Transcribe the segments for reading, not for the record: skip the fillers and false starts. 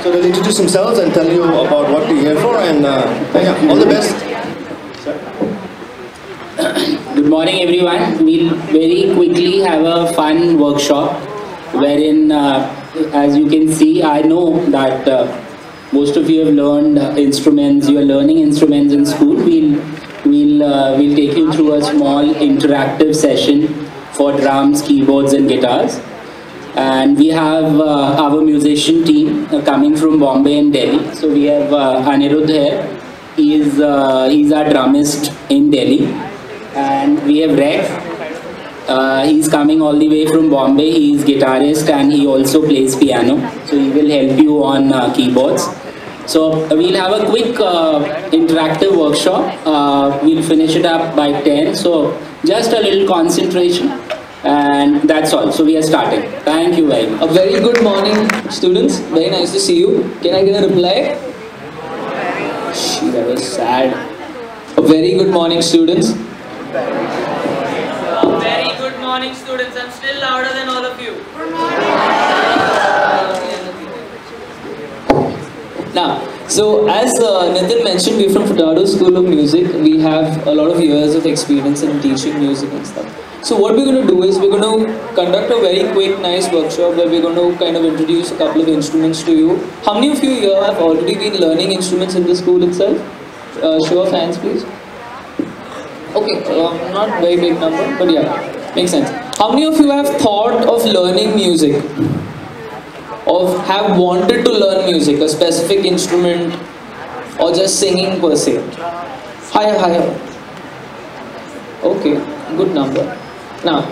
So they'll introduce themselves and tell you about what we're here for, and yeah, all the best. Good morning, everyone. We'll very quickly have a fun workshop wherein, as you can see, I know that most of you have learned instruments. You are learning instruments in school. We'll take you through a small interactive session for drums, keyboards, and guitars. And we have our musician team coming from Bombay and Delhi. So we have Anirudh here. He's our drummist in Delhi. And we have Rex. He's coming all the way from Bombay. He's guitarist and he also plays piano. So he will help you on keyboards. So we'll have a quick interactive workshop. We'll finish it up by 10. So just a little concentration. And that's all. So we are starting. Thank you very much. A very good morning, students. Very nice to see you. Can I get a reply? That was sad. A very good morning, students. A very good morning, students. I'm still louder than all of you. Now, so as Nitin mentioned, we're from Furtados School of Music. We have a lot of years of experience in teaching music and stuff. So what we're going to do is we're going to conduct a very quick, nice workshop where we're going to kind of introduce a couple of instruments to you. How many of you here have already been learning instruments in the school itself? Show of hands, please. Okay, not very big number, but yeah, makes sense. How many of you have thought of learning music? Or have wanted to learn music, a specific instrument, or just singing per se? Higher, higher. Okay, good number. Now,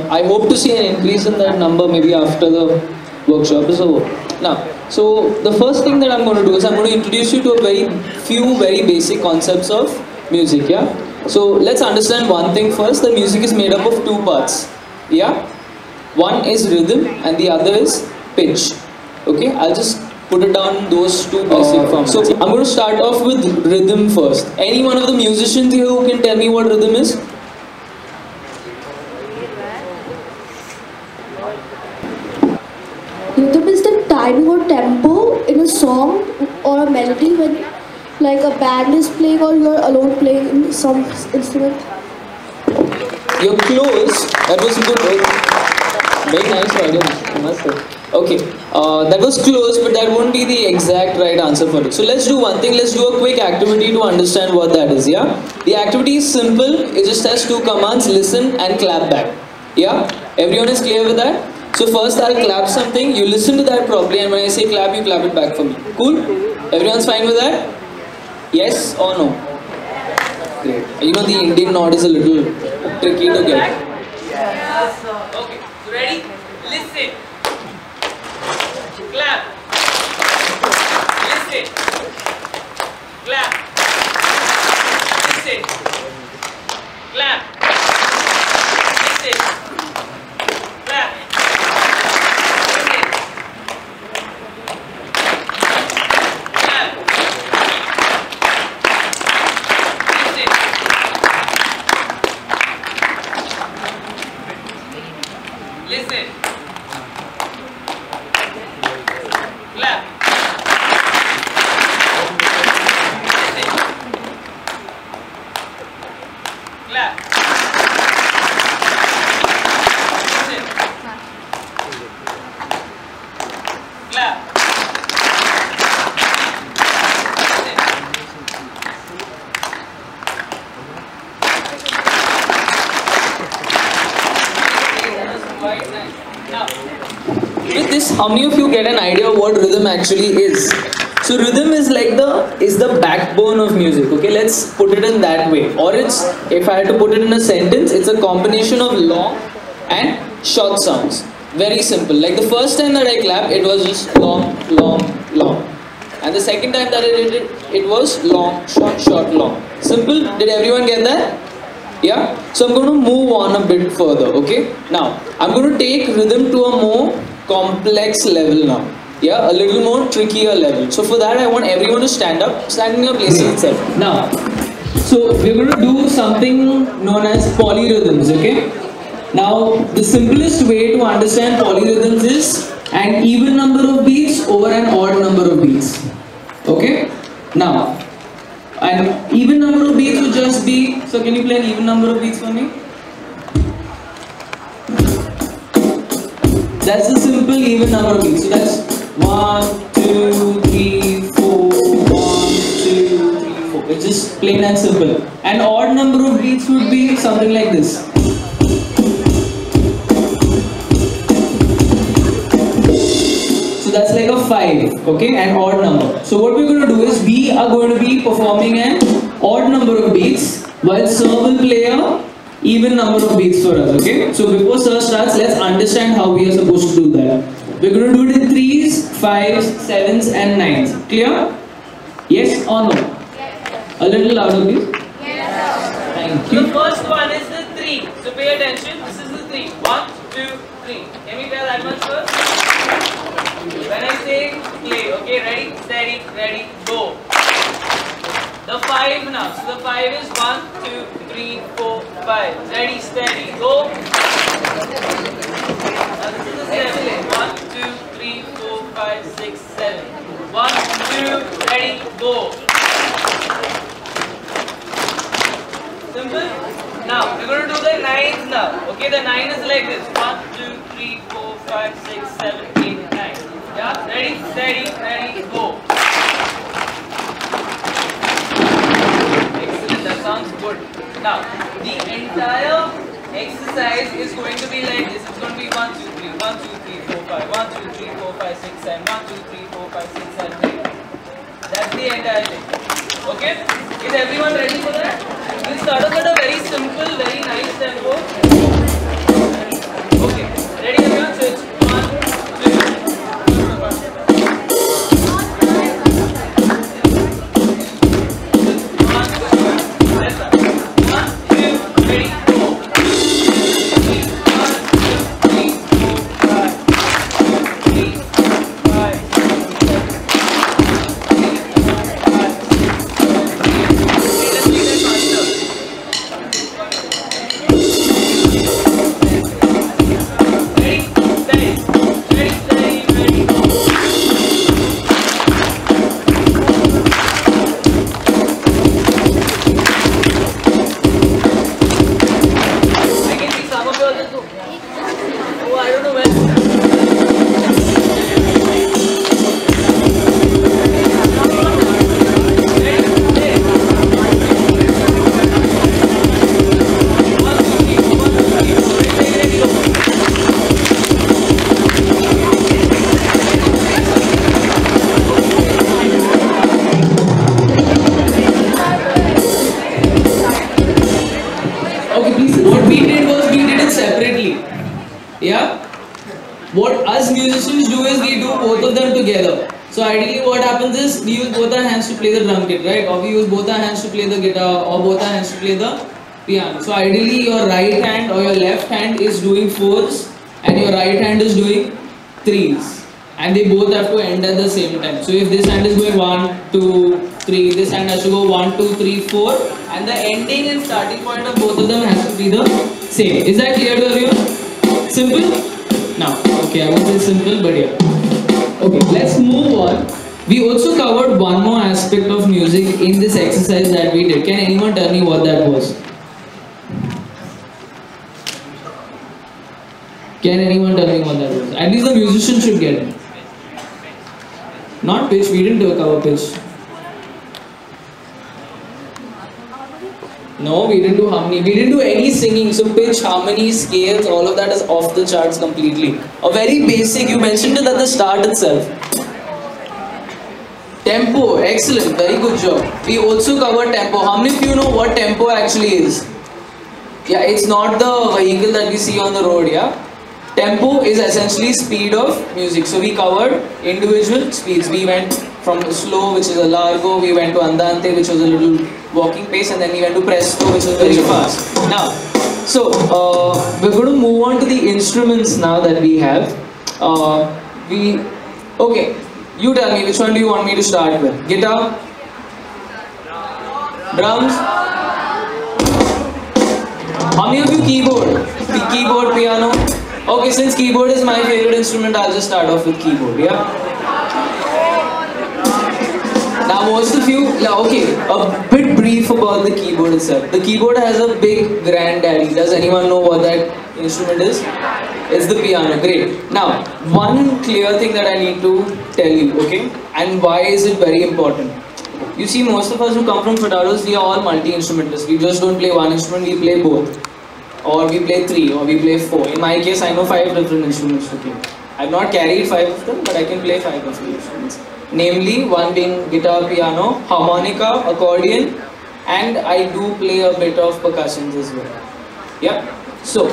I hope to see an increase in that number maybe after the workshop is over. Now, so the first thing that I'm going to do is I'm going to introduce you to a very basic concepts of music, yeah? So let's understand one thing first. The music is made up of two parts, yeah? One is rhythm and the other is pitch. Okay, I'll just put it down those two basic forms. So I'm going to start off with rhythm first. Any one of the musicians here who can tell me what rhythm is? Rhythm is the timing or tempo in a song or a melody when like a band is playing or you're alone playing in some instrument. You're close. That was good. Very nice audience, I must say. Okay, that was close, but that won't be the exact right answer for it. So let's do one thing. Let's do a quick activity to understand what that is, yeah? The activity is simple. It just has two commands, listen and clap back. Yeah? Everyone is clear with that? So first I'll clap something, you listen to that properly, and when I say clap, you clap it back for me. Cool? Everyone's fine with that? Yes or no? Great. You know the Indian nod is a little tricky to get. Yes. Okay, so ready? Listen. Clap. Listen. Clap. Listen. Clap. Listen. Clap. Listen. Clap. Listen. Clap. Listen. Clap. Now, with this, how many of you get an idea of what rhythm actually is? So rhythm is like the backbone of music. Okay, let's put it in that way. Or it's, if I had to put it in a sentence, it's a combination of long and short sounds. Very simple. Like the first time that I clapped, it was just long, long, long. And the second time that I did it, it was long, short, short, long. Simple. Did everyone get that? Yeah? So I'm going to move on a bit further, okay? Now, I'm going to take rhythm to a more complex level now. Yeah, a little more trickier level. So for that, I want everyone to stand up in your places itself. Now, so we're going to do something known as polyrhythms, okay? Now, the simplest way to understand polyrhythms is an even number of beats over an odd number of beats. Okay? Now, an even number of beats would just be, so can you play an even number of beats for me? That's the simple even number of beats. So that's 1, 2, 3, 4, 1, 2, 3, 4. It's just plain and simple. An odd number of beats would be something like this. So that's like a 5, okay, an odd number. So what we're going to do is we are going to be performing an odd number of beats while Sir will play a even number of beats for us, okay? So before Sir starts, let's understand how we are supposed to do that. We're going to do it in 3s, 5s, 7s and 9s. Clear? Yes or no? Yes. A little louder please. Yes. Thank you. The first one is the 3. So pay attention. This is the 3. 1, 2, 3. Can we tell that much first? When I say play, okay, ready, steady, ready, go. The 5 now. So the 5 is 1, 2, 3, 4, 5. Ready, steady, go. Now this is the 7. 1, 2, 3, 4, 5, 6, 7. 1, 2, ready, go. Simple. Now we're going to do the 9s now. Okay, the 9 is like this. 1, 2, 3, 4, 5, 6, 7, 8, 9. Yeah, ready, steady, ready, go. Excellent, that sounds good. Now, the entire exercise is going to be like this. It's going to be 1, 2, 3, 1, 2, 3, 4, 5, 1, 2, 3, 4, 5, 6, 7, 1, 2, 3, 4, 5, 6, 7, 8. That's the entire thing. Okay? Is everyone ready for that? We'll start off at a very simple, very nice tempo. Okay, ready everyone? Switch. 1, 2. So ideally what happens is we use both our hands to play the drum kit, right? Or we use both our hands to play the guitar, or both our hands to play the piano. So ideally your right hand or your left hand is doing 4s and your right hand is doing 3s. And they both have to end at the same time. So if this hand is going 1, 2, 3, this hand has to go 1, 2, 3, 4, and the ending and starting point of both of them has to be the same. Is that clear to everyone? Simple? Now, okay, I won't say simple, but yeah. Okay, let's move on. We also covered one more aspect of music in this exercise that we did. Can anyone tell me what that was? Can anyone tell me what that was? At least the musician should get it. Not pitch, we didn't do a cover pitch. No, we didn't do harmony. We didn't do any singing. So pitch, harmony, scales, all of that is off the charts completely. A very basic, you mentioned it at the start itself. Tempo, excellent, very good job. We also covered tempo. How many of you know what tempo actually is? Yeah, it's not the vehicle that we see on the road, yeah? Tempo is essentially speed of music. So we covered individual speeds. We went from slow, which is a largo, we went to andante, which was a little walking pace, and then we went to presto, which was very fast. Now, so we're going to move on to the instruments now that we have. Okay, you tell me, which one do you want me to start with? Guitar? Drums? How many of you keyboard? Keyboard, piano? Okay, since keyboard is my favorite instrument, I'll just start off with keyboard, yeah? Now most of you, okay, a bit brief about the keyboard itself. The keyboard has a big granddaddy. Does anyone know what that instrument is? It's the piano, great. Now, one clear thing that I need to tell you, okay? And why is it very important? You see, most of us who come from Furtados, we are all multi-instrumentalists. We just don't play one instrument, we play both. Or we play 3, or we play 4. In my case, I know 5 different instruments to play. I've not carried 5 of them, but I can play 5 of the instruments. Namely, one being guitar, piano, harmonica, accordion, and I do play a bit of percussions as well. Yeah. So,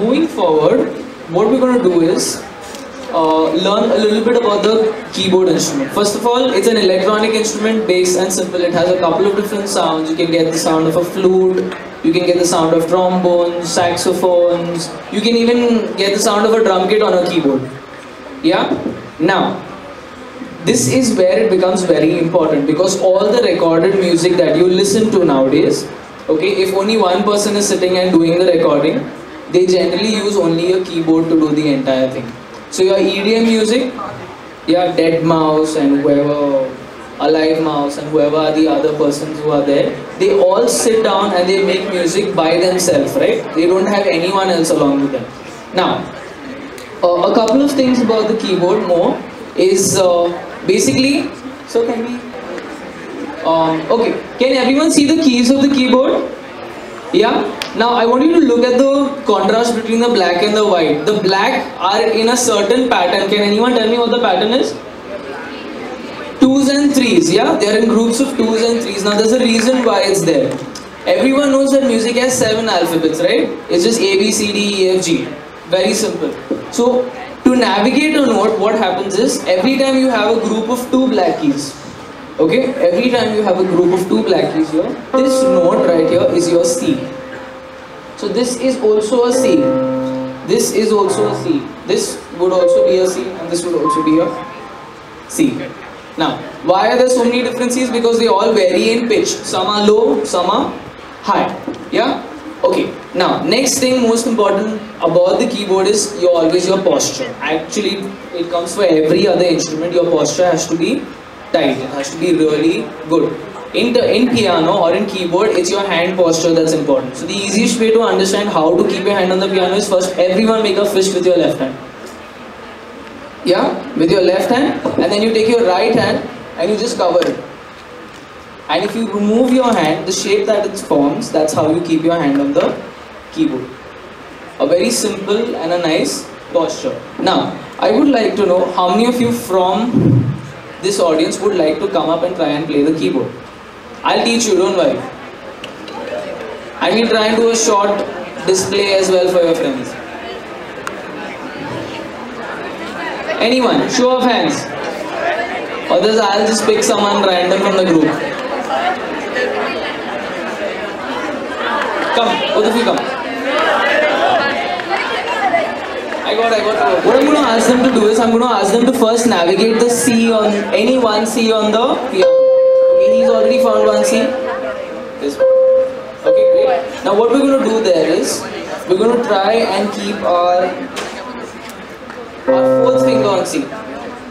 moving forward, what we're going to do is learn a little bit about the keyboard instrument. First of all, it's an electronic instrument, bass and simple. It has a couple of different sounds. You can get the sound of a flute, you can get the sound of trombones, saxophones, you can even get the sound of a drum kit on a keyboard. Yeah? Now, this is where it becomes very important, because all the recorded music that you listen to nowadays, okay, if only one person is sitting and doing the recording, they generally use only a keyboard to do the entire thing. So your EDM music, your Dead Mouse and whoever, Alive Mouse and whoever are the other persons who are there, they all sit down and they make music by themselves, right? They don't have anyone else along with them. Now, a couple of things about the keyboard more is basically, so can we, okay, can everyone see the keys of the keyboard? Yeah? Now I want you to look at the contrast between the black and the white. The black are in a certain pattern. Can anyone tell me what the pattern is? 2s and 3s, yeah? They are in groups of 2s and 3s. Now there's a reason why it's there. Everyone knows that music has 7 alphabets, right? It's just A, B, C, D, E, F, G. Very simple. So to navigate a note, what happens is, every time you have a group of 2 black keys, okay? Every time you have a group of 2 black keys here, this note right here is your C. So this is also a C. This is also a C. This would also be a C, and this would also be a C. Now, why are there so many different C's? Because they all vary in pitch. Some are low, some are high. Yeah? Okay. Now, next thing most important about the keyboard is always your posture. Actually, it comes for every other instrument. Your posture has to be tight. It has to be really good. In piano or in keyboard, it's your hand posture that's important. So the easiest way to understand how to keep your hand on the piano is, first everyone make a fist with your left hand. Yeah, with your left hand, and then you take your right hand and you just cover it. And if you remove your hand, the shape that it forms, that's how you keep your hand on the keyboard. A very simple and a nice posture. Now, I would like to know how many of you from this audience would like to come up and try and play the keyboard. I'll teach you, don't worry. I will try and do a short display as well for your friends. Anyone? Show of hands. Others, I'll just pick someone random from the group. Come, both of you come. I got. What I'm going to ask them to do is, I'm going to ask them to first navigate the C on, any one C on the piano. Okay, he's already found one C. This one. Okay, great. Now what we're going to do there is, we're going to try and keep our 4th finger on C.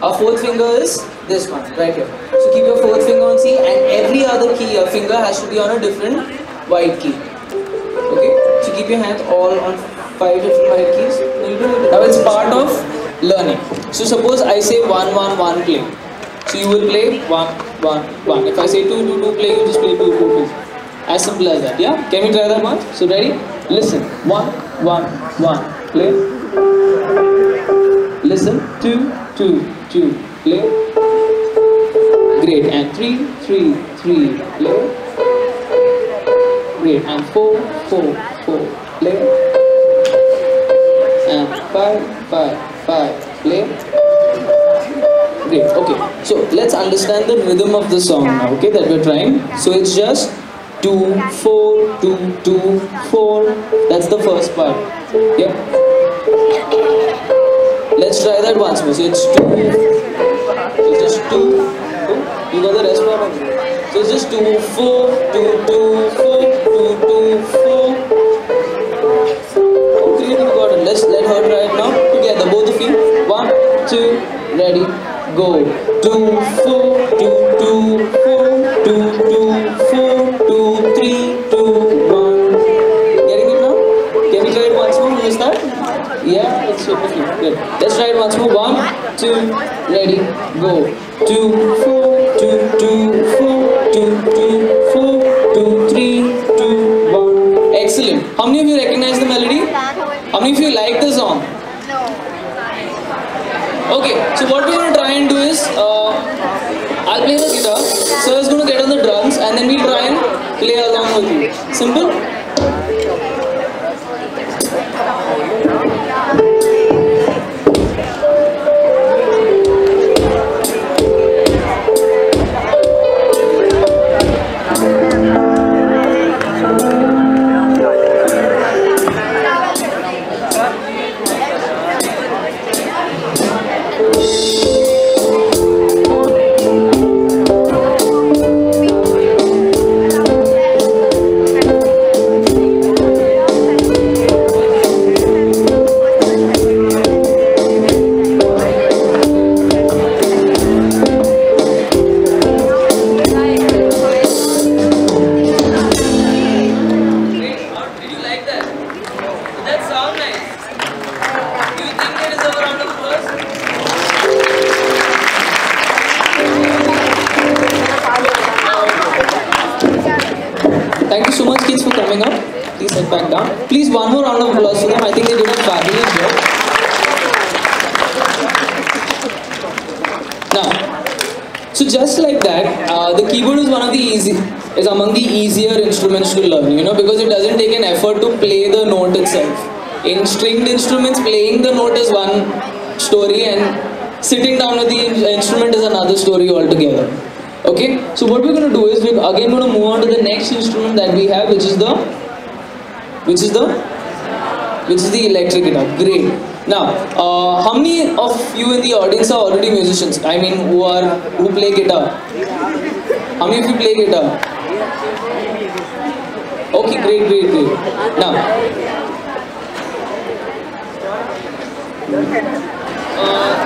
Our 4th finger is this one, right here. So keep your 4th finger on C, and every other key, your finger has to be on a different white key. Okay, so keep your hands all on 5 different white keys. Now it's part of learning. So suppose I say 1, 1, 1 play. So you will play 1, 1, 1. If I say 2, 2, 2 play, you just play 2, 2, 2. As simple as that, yeah? Can we try that once? So ready? Listen. 1, 1, 1, play. Listen. 2, 2, 2, play. Great. And 3, 3, 3, play. Great. And 4, 4, 4, play. And 5, 5, 5, play. Great, okay. So let's understand the rhythm of the song now, okay, that we're trying. So it's just 2, 4, 2, 2, 4. That's the first part. Yep. Let's try that once more. So it's 2. So it's just 2. 2. You got the rest part of it. So it's just 2, 4, 2, 2, 4, 2, 2, 4. Okay, you got it. Let's get hurt right now. Together, both of you. 1, 2, ready, go. 2, 4, 2, 2, 4, 2, 2, 4, 2, 3, 2, 1. Getting it now? Can we try it once more? Who is that? Yeah, it's super cute. Good. Let's try it once more. 1, 2, ready, go. 2, 4, 2, 2, 4, 2, 2, 4, 2, 3, 2, 1. Excellent. How many of you recognize the melody? How many of you like the song? Okay, so what we're going to try and do is, I'll play the guitar, Sir is going to get on the drums, and then we try and play along with you. Simple? Thank you so much, kids, for coming up. Please sit back down. Please, one more round of applause for them. I think they did a fabulous job. Now, so just like that, the keyboard is among the easier instruments to learn, because it doesn't take an effort to play the note itself. In stringed instruments, playing the note is one story, and sitting down with the instrument is another story altogether. Okay, so what we're going to do is we're again going to move on to the next instrument that we have, which is the electric guitar. Great. Now, how many of you in the audience are already musicians? I mean, who play guitar? How many of you play guitar? Okay, great. Now,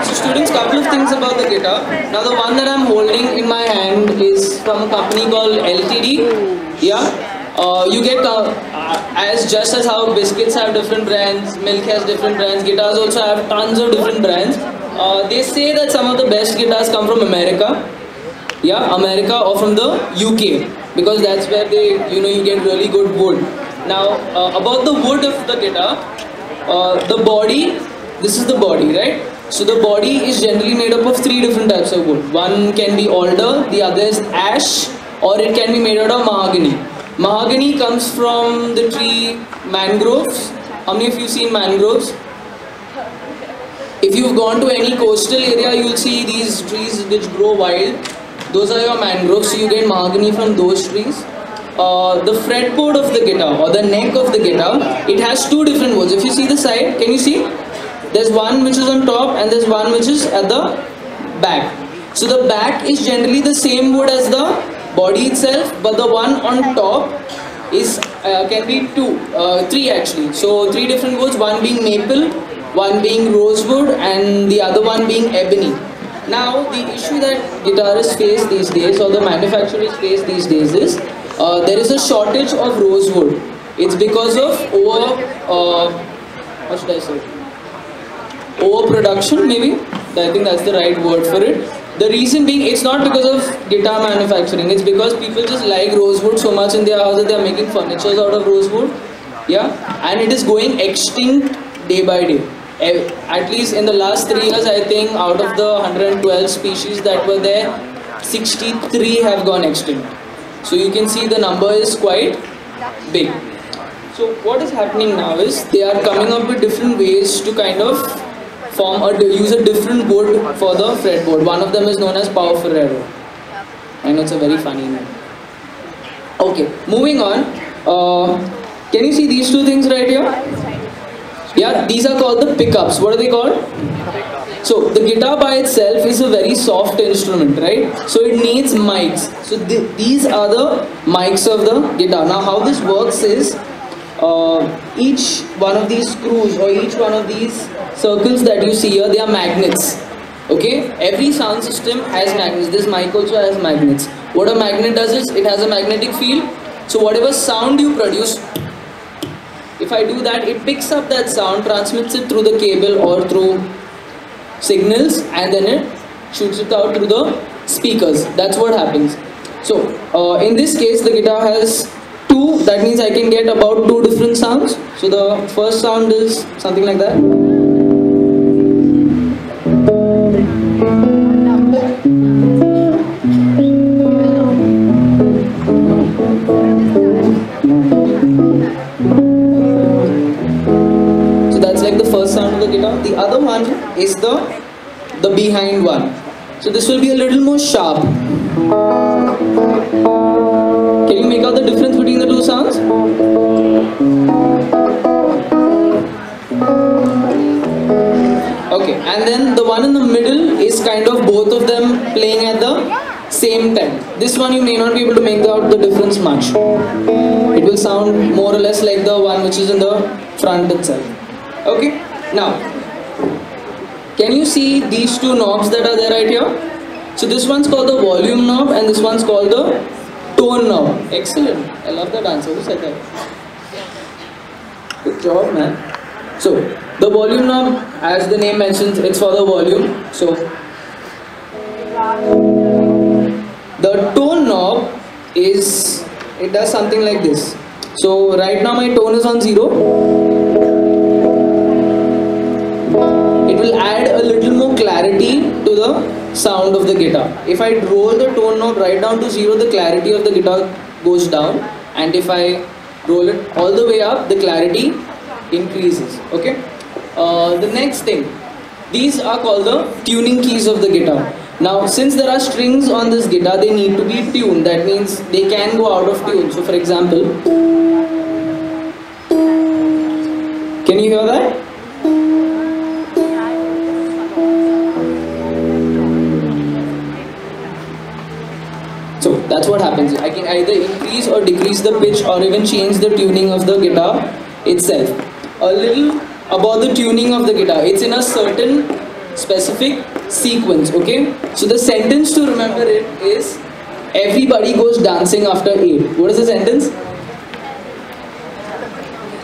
so students, couple of things about the guitar. Now the one that I'm holding in my hand is from a company called LTD. Yeah, you get just as how biscuits have different brands, milk has different brands, guitars also have tons of different brands. They say that some of the best guitars come from America. Yeah, America or from the UK, because that's where you get really good wood. Now about the wood of the guitar, the body. This is the body, right? So the body is generally made up of 3 different types of wood. One can be alder, the other is ash, or it can be made out of mahogany. Mahogany comes from the tree mangroves. How many of you seen mangroves? If you've gone to any coastal area, you'll see these trees which grow wild. Those are your mangroves, so you get mahogany from those trees. The fretboard of the guitar, or the neck of the guitar, it has 2 different woods. If you see the side, can you see? There's one which is on top and there's one which is at the back. So the back is generally the same wood as the body itself, but the one on top is can be 3 actually. So 3 different woods, one being maple, one being rosewood, and the other one being ebony. Now the issue that guitarists face these days, or the manufacturers face these days, is there is a shortage of rosewood. It's because of overproduction, maybe. I think that's the right word for it. The reason being, it's not because of guitar manufacturing, it's because people just like rosewood so much in their house that they are making furnitures out of rosewood. Yeah, and it is going extinct day by day. At least in the last 3 years, I think out of the 112 species that were there, 63 have gone extinct. So you can see the number is quite big. So what is happening now is they are coming up with different ways to kind of use a different wood for the fretboard. One of them is known as Power Ferrero. I know it's a very funny name. Okay, moving on. Can you see these 2 things right here? Yeah, these are called the pickups. What are they called? So the guitar by itself is a very soft instrument, right? So it needs mics. So these are the mics of the guitar. Now how this works is, each one of these screws or each one of these circles that you see here, they are magnets. Okay, every sound system has magnets. This mic also has magnets. What a magnet does is, it has a magnetic field. So whatever sound you produce, if I do that, it picks up that sound, transmits it through the cable or through signals, and then it shoots it out through the speakers. That's what happens. So in this case, the guitar has two. That means I can get about two different sounds. So the first sound is something like that. So that's like the first sound of the guitar. The other one is the behind one. So this will be a little more sharp. Can you make out the difference between the two sounds? Okay, and then the one in the middle is kind of both of them playing at the same time. This one you may not be able to make out the difference much. It will sound more or less like the one which is in the front itself. Okay, now can you see these two knobs that are there right here? So this one's called the volume knob and this one's called the tone knob. Excellent. I love that answer. Who said that? Good job, man. So the volume knob, as the name mentions, it's for the volume. So the tone knob is, it does something like this. So right now my tone is on 0. It will add a little more clarity to the sound of the guitar. If I roll the tone knob right down to 0, the clarity of the guitar goes down, and if I roll it all the way up, the clarity increases. Okay. The next thing, these are called the tuning keys of the guitar. Now since there are strings on this guitar, they need to be tuned. That means they can go out of tune. So for example, can you hear that? So that's what happens. I can either increase or decrease the pitch or even change the tuning of the guitar itself. A little about the tuning of the guitar. It's in a certain specific sequence, okay? So the sentence to remember it is, everybody goes dancing after 8. What is the sentence?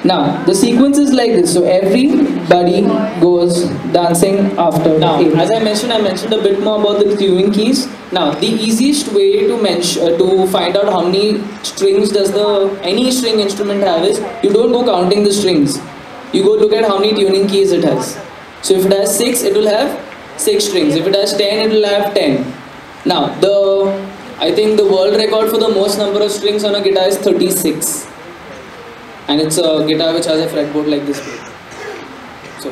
Now, the sequence is like this. So everybody goes dancing after 8. As I mentioned a bit more about the tuning keys. Now, the easiest way to find out how many strings does any string instrument have is, you don't go counting the strings. You go look at how many tuning keys it has. So if it has 6, it will have 6 strings. If it has 10, it will have 10. Now, I think the world record for the most number of strings on a guitar is 36. And it's a guitar which has a fretboard like this. So,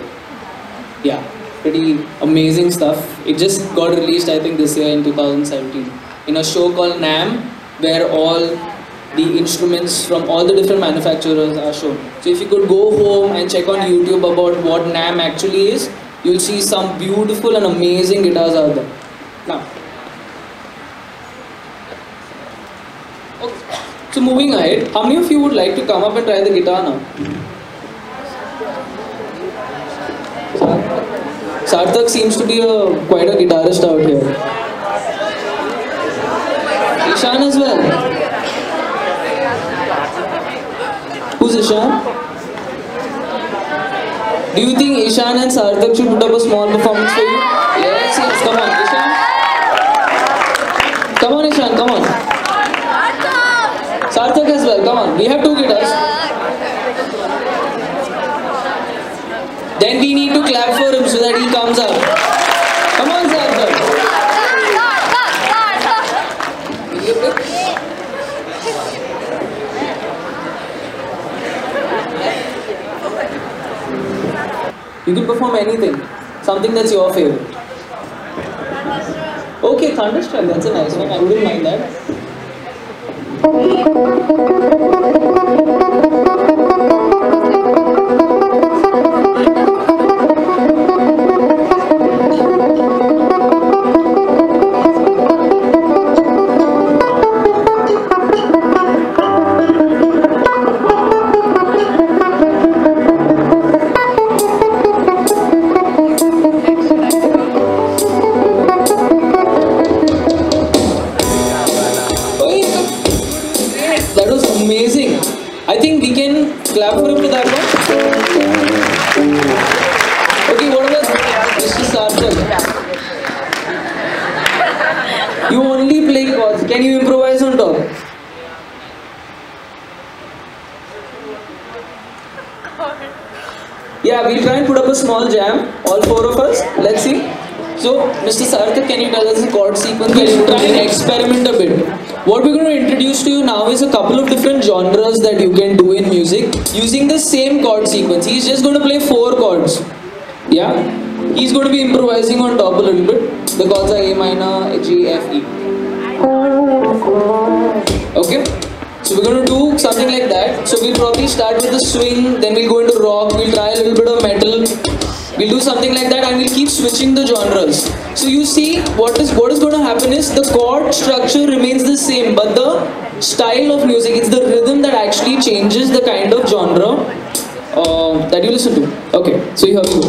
yeah, pretty amazing stuff. It just got released, I think, this year in 2017 in a show called NAMM, where all the instruments from all the different manufacturers are shown. So if you could go home and check on YouTube about what NAMM actually is, you'll see some beautiful and amazing guitars out there. Now, okay. So moving ahead, how many of you would like to come up and try the guitar now? Sarthak seems to be quite a guitarist out here. Ishan as well. Who's Ishan? Do you think Ishan and Sarthak should put up a small performance for you? Yes, yes, come on, Ishan. Come on, Ishan, come on. Sarthak as well, come on. We have 2 guitars. Then we need to clap for him so that he comes up. Come on, Sarthak. You can perform anything. Something that's your favorite. Okay, Thunderstruck, that's a nice one. I wouldn't mind that. Can you improvise on top? Yeah, we'll try and put up a small jam, all four of us. Let's see. So, Mr. Sarthak, can you tell us the chord sequence? We'll try and experiment a bit. What we're going to introduce to you now is a couple of different genres that you can do in music using the same chord sequence. He's just going to play 4 chords. Yeah? He's going to be improvising on top a little bit. The chords are A minor, G, F, E. Okay? So we're going to do something like that. So we'll probably start with the swing, then we'll go into rock, we'll try a little bit of metal. We'll do something like that and we'll keep switching the genres. So you see, what is going to happen is the chord structure remains the same, but the style of music, it's the rhythm that actually changes the kind of genre that you listen to. Okay, so here we go.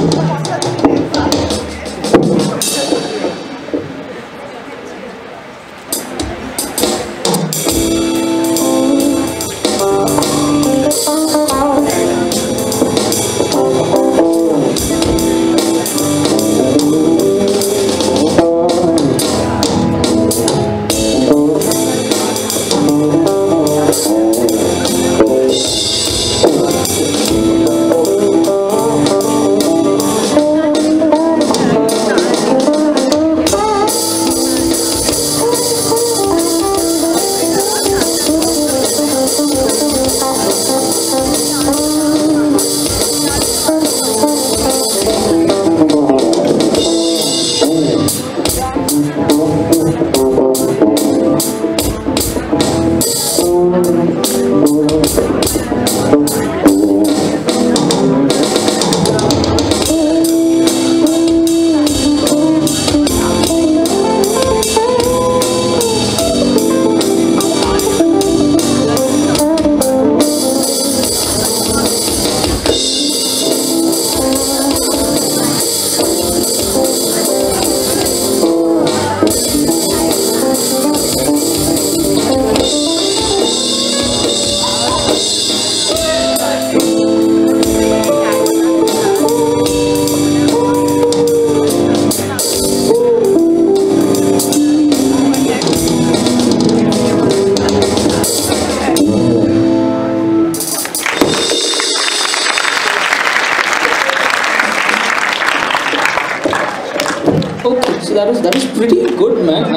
That was pretty good, man.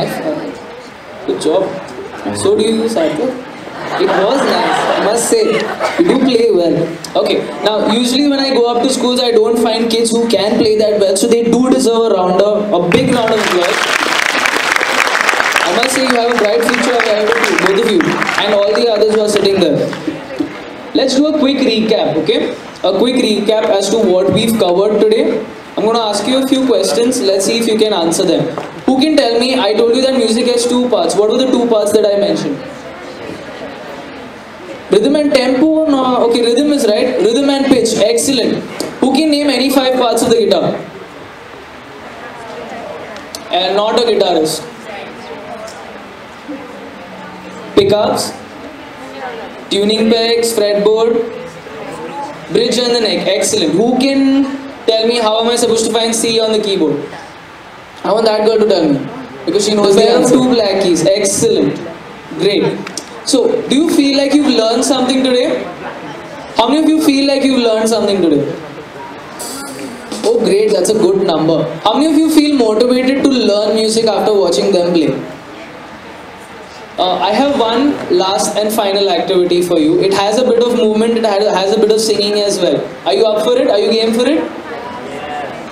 Good job. So do you, Sarthak? It was nice, I must say. You do play well. Okay, now usually when I go up to schools, I don't find kids who can play that well, so they do deserve a big round of applause. I must say you have a bright future ahead of you, both of you, and all the others who are sitting there. Let's do a quick recap, okay? A quick recap as to what we've covered today. I'm going to ask you a few questions. Let's see if you can answer them. Who can tell me, I told you that music has 2 parts. What were the 2 parts that I mentioned? Rhythm and tempo? No. Okay, rhythm is right. Rhythm and pitch. Excellent. Who can name any 5 parts of the guitar? And not a guitarist. Pickups, tuning pegs, fretboard, bridge and the neck. Excellent. Who can tell me how am I supposed to find C on the keyboard? I want that girl to tell me, because she knows the pair of 2 black keys. Excellent. Great. So, do you feel like you've learned something today? How many of you feel like you've learned something today? Oh great, that's a good number. How many of you feel motivated to learn music after watching them play? I have one last and final activity for you. It has a bit of movement, it has a bit of singing as well. Are you up for it? Are you game for it?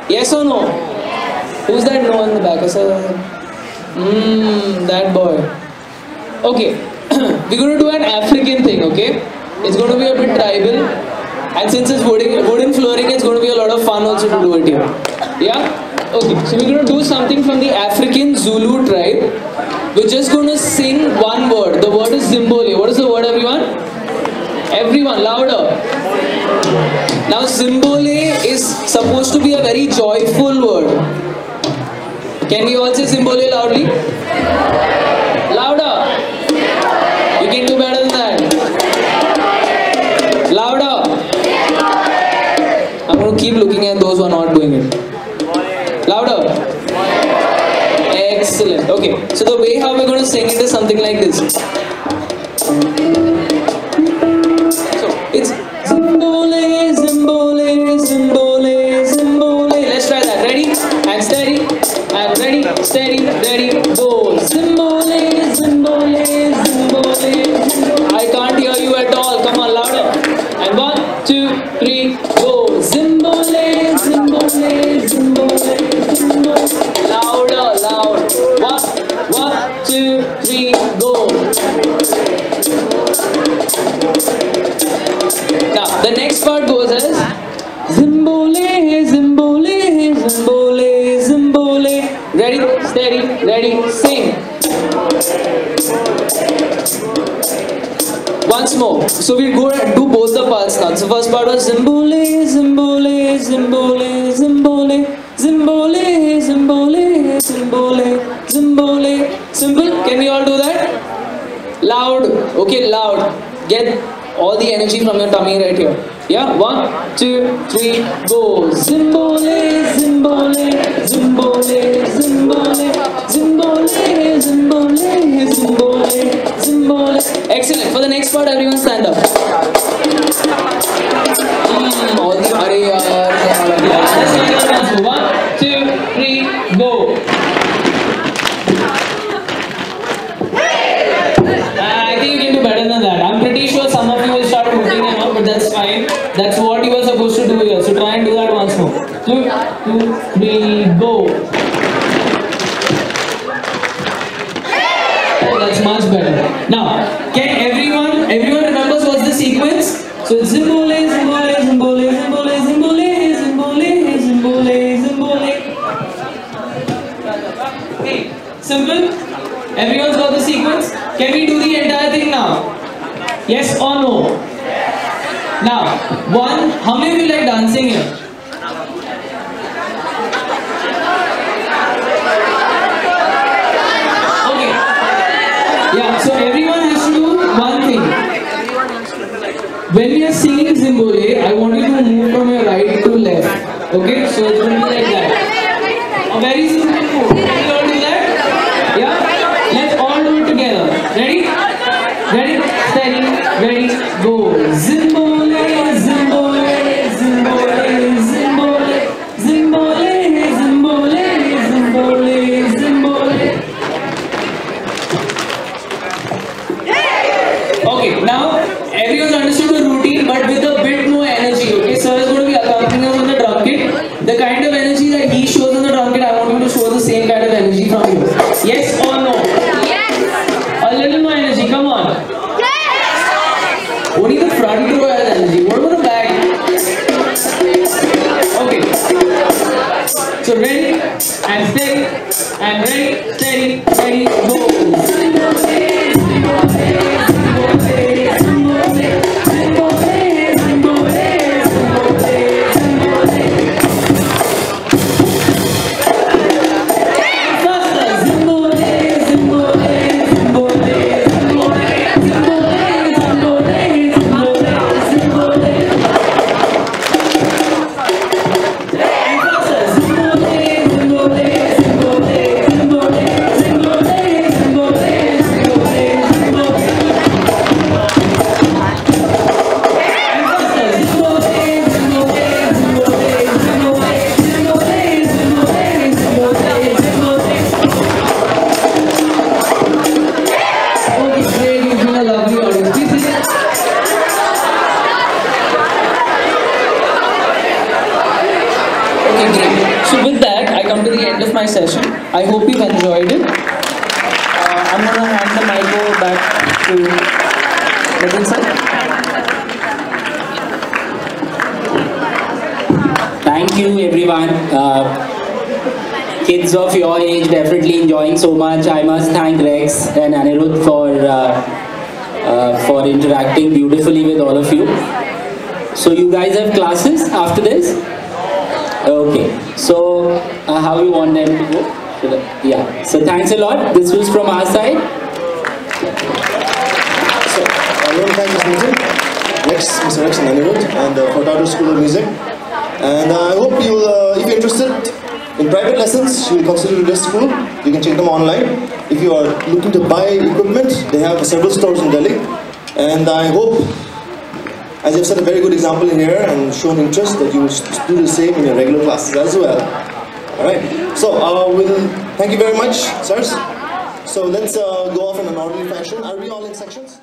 Yes or no? Who's that no in the back? That boy. Okay, we're going to do an African thing, okay? It's going to be a bit tribal. And since it's wooden flooring, it's going to be a lot of fun also to do it here. Yeah? Okay, so we're going to do something from the African Zulu tribe. We're just going to sing one word. The word is Zimbole. What is the word, everyone? Everyone, louder. Now, Zimbole is supposed to be a very joyful word. Can we all say Zimbole loudly? Louder. You can do better than that. Louder. I'm going to keep looking at those who are not doing it. Louder. Excellent. Okay. Okay, so the way how we're going to sing it is something like this. So it's Zimbole, Zimbole, Zimbole, Zimbole. Let's try that. Ready? And steady. And ready, steady, ready, go. Zimbole, Zimbole, Zimbole. I can't hear you at all. Come on, louder. And 1, 2, 3, go. Zimbole, Zimbole, Zimbole, Zimbole. Louder, loud. 1, 2, 3, go. Now, the next part goes as Zimbole, Zimbole, Zimbole, Zimbole. Ready, steady, ready, sing. Once more. So we'll go and do both the parts now. So first part was Zimbole, Zimbole, Zimbole, Zimbole, Zimbole, Zimbole, Zimbole, Zimbole. Simple. Can we all do that? Loud. Okay, loud. Get all the energy from your tummy right here. Yeah, 1, 2, 3, go. Zimbole, Zimbole, Zimbole, Zimbole, Zimbole, Zimbole, Zimbole, Zimbole. Excellent. For the next part, everyone stand up. All the let's 1, 2, 3, go. I think you can do better than that. I'm pretty sure some of you will start hooting and all, but that's fine. That's what you were supposed to do here. So try and do that once more. 2, 3, go. Oh, that's much better. Now, can everyone remembers what's the sequence? So it's Zimbole, Zimbole, Zimbole, Zimbole, Zimbole, Zimbole, Zimbole, Zimbole. Okay, simple. Everyone's got the sequence. Can we do the entire thing now? Yes or no? Now, how many of you like dancing here? Okay. Yeah, so everyone has to do one thing. When we are singing Zimbole, I want you to move from your right to left. Okay, so it's going to be like that. A very simple move. Can you all do that? Yeah? Let's all do it together. Ready? Ready? Steady. Ready? Go. Zimbole, Zimbole, Zimbole, Zimbole, Zimbole, Zimbole, Zimbole, Zimbole. Okay, now everyone's understood the routine, but with a bit more energy. Okay, sir is going to be accompanying us on the drum kit. The kind of energy that he shows on the drum kit, I want you to show the same kind of energy from you. Yes or no? Yes. A little more energy. Come on. Yes. Only the front row has energy. What about the back? Okay. So ready and steady and ready, steady, ready, go. My session. I hope you've enjoyed it. I'm going to hand the mic over back to Nitin sir. Thank you everyone. Kids of your age definitely enjoying so much. I must thank Rex and Anirudh for interacting beautifully with all of you. So you guys have classes after this? Okay, so how you want them to go? Yeah, so thanks a lot. This was from our side. So, I want to thank Mr. Nitin, Mr. Rex and Anirudh, and the Furtados School of Music. And I hope you'll, if you're interested, In private lessons, you will consider this school. You can check them online. If you are looking to buy equipment, they have several stores in Delhi. And I hope, as you've set a very good example in here and shown interest, that you will do the same in your regular classes as well. Alright, so thank you very much, sirs. So let's go off in an orderly fashion. Are we all in sections?